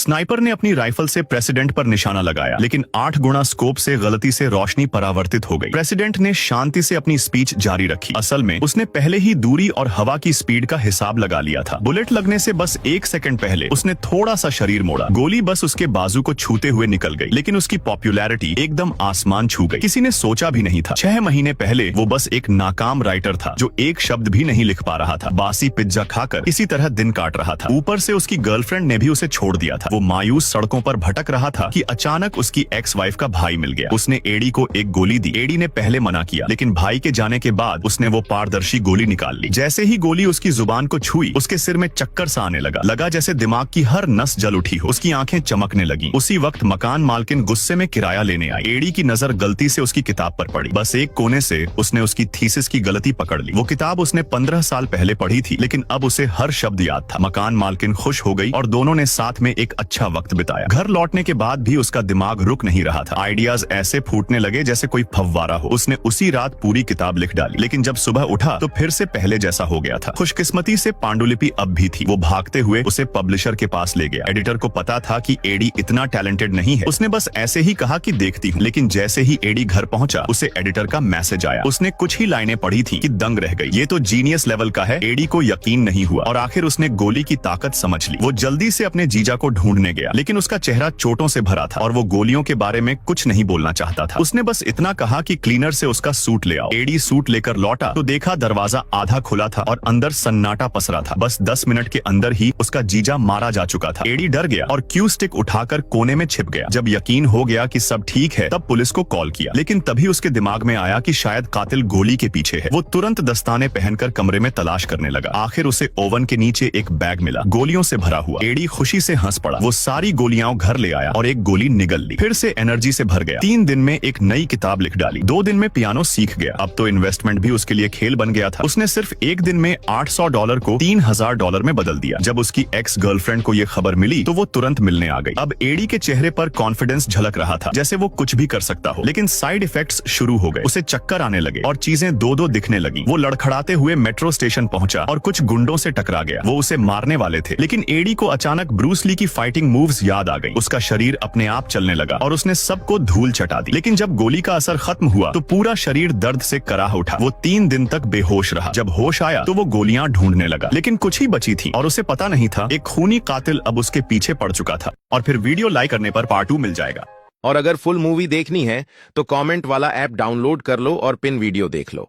Sniper ने अपनी rifle से प्रेसिडेंट पर निशाना लगाया, लेकिन 8 गुना स्कोप से गलती से रोशनी परावर्तित हो गई। प्रेसिडेंट ने शांति से अपनी स्पीच जारी रखी। असल में उसने पहले ही दूरी और हवा की स्पीड का हिसाब लगा लिया था। बुलेट लगने से बस 1 सेकंड पहले उसने थोड़ा सा शरीर मोड़ा, गोली बस उसके बाजू को छूते हुए निकल गई, लेकिन उसकी पॉपुलैरिटी एकदम आसमान छू गई। किसी ने सोचा भी नहीं था। 6 महीने पहले वो बस एक नाकाम राइटर था जो एक शब्द भी नहीं लिख पा रहा था, बासी पिज्जा खाकर इसी तरह दिन काट रहा था। ऊपर से उसकी गर्लफ्रेंड ने भी उसे छोड़ दिया था। वो मायूस सड़कों पर भटक रहा था कि अचानक उसकी एक्स वाइफ का भाई मिल गया। उसने एडी को एक गोली दी। एडी ने पहले मना किया, लेकिन भाई के जाने के बाद उसने वो पारदर्शी गोली निकाल ली। जैसे ही गोली उसकी जुबान को छुई, उसके सिर में चक्कर सा आने लगा जैसे दिमाग की हर नस जल उठी हो। उसकी आंखें चमकने लगी। उसी वक्त मकान मालकिन गुस्से में किराया लेने आई। एडी की नजर गलती से उसकी किताब पर पड़ी। बस एक कोने से उसने उसकी थीसिस की गलती पकड़ ली। वो किताब उसने 15 साल पहले पढ़ी थी, लेकिन अब उसे हर शब्द याद था। मकान मालकिन खुश हो गई और दोनों ने साथ में एक अच्छा वक्त बिताया। घर लौटने के बाद भी उसका दिमाग रुक नहीं रहा था। आइडियाज ऐसे फूटने लगे जैसे कोई फव्वारा हो। उसने उसी रात पूरी किताब लिख डाली, लेकिन जब सुबह उठा तो फिर से पहले जैसा हो गया था। खुशकिस्मती से पांडुलिपि अब भी थी। वो भागते हुए उसे पब्लिशर के पास ले गया। एडिटर को पता था कि एडी इतना टैलेंटेड नहीं है। उसने बस ऐसे ही कहा कि देखती हूँ, लेकिन जैसे ही एडी घर पहुंचा उसे एडिटर का मैसेज आया। उसने कुछ ही लाइनें पढ़ी थी कि दंग रह गई। ये तो जीनियस लेवल का है। एडी को यकीन नहीं हुआ और आखिर उसने गोली की ताकत समझ ली। वो जल्दी से अपने जीजा को ढूंढने गया, लेकिन उसका चेहरा चोटों से भरा था और वो गोलियों के बारे में कुछ नहीं बोलना चाहता था। उसने बस इतना कहा कि क्लीनर से उसका सूट ले आओ। एडी सूट लेकर लौटा तो देखा दरवाजा आधा खुला था और अंदर सन्नाटा पसरा था। बस 10 मिनट के अंदर ही उसका जीजा मारा जा चुका था। एडी डर गया और क्यू स्टिक उठाकर कोने में छिप गया। जब यकीन हो गया कि सब ठीक है, तब पुलिस को कॉल किया, लेकिन तभी उसके दिमाग में आया कि शायद कातिल गोली के पीछे है। वो तुरंत दस्ताने पहनकर कमरे में तलाश करने लगा। आखिर उसे ओवन के नीचे एक बैग मिला, गोलियों से भरा हुआ। एडी खुशी से हंस पड़ा। वो सारी गोलियां घर ले आया और एक गोली निगल ली। फिर से एनर्जी से भर गया। 3 दिन में एक नई किताब लिख डाली। 2 दिन में पियानो सीख गया। अब तो इन्वेस्टमेंट भी उसके लिए खेल बन गया था। उसने सिर्फ 1 दिन में $800 को $3000 में बदल दिया। जब उसकी एक्स गर्लफ्रेंड को ये खबर मिली तो वो तुरंत मिलने आ गई। अब एडी के चेहरे पर कॉन्फिडेंस झलक रहा था, जैसे वो कुछ भी कर सकता हो। लेकिन साइड इफेक्ट्स शुरू हो गए। उसे चक्कर आने लगे और चीजें दो दिखने लगी। वो लड़खड़ाते हुए मेट्रो स्टेशन पहुंचा और कुछ गुंडों से टकरा गया। वो उसे मारने वाले थे, लेकिन एडी को अचानक ब्रूस ली की फाइटिंग मूव्स याद आ गई। उसका शरीर अपने आप चलने लगा और उसने सबको धूल चटा दी। लेकिन जब गोली का असर खत्म हुआ तो पूरा शरीर दर्द से कराह उठा। वो 3 दिन तक बेहोश रहा। जब होश आया तो वो गोलियां ढूंढने लगा, लेकिन कुछ ही बची थी और उसे पता नहीं था एक खूनी कातिल अब उसके पीछे पड़ चुका था। और फिर वीडियो लाइक करने पर पार्ट 2 मिल जाएगा। और अगर फुल मूवी देखनी है तो कमेंट वाला ऐप डाउनलोड कर लो और पिन वीडियो देख लो।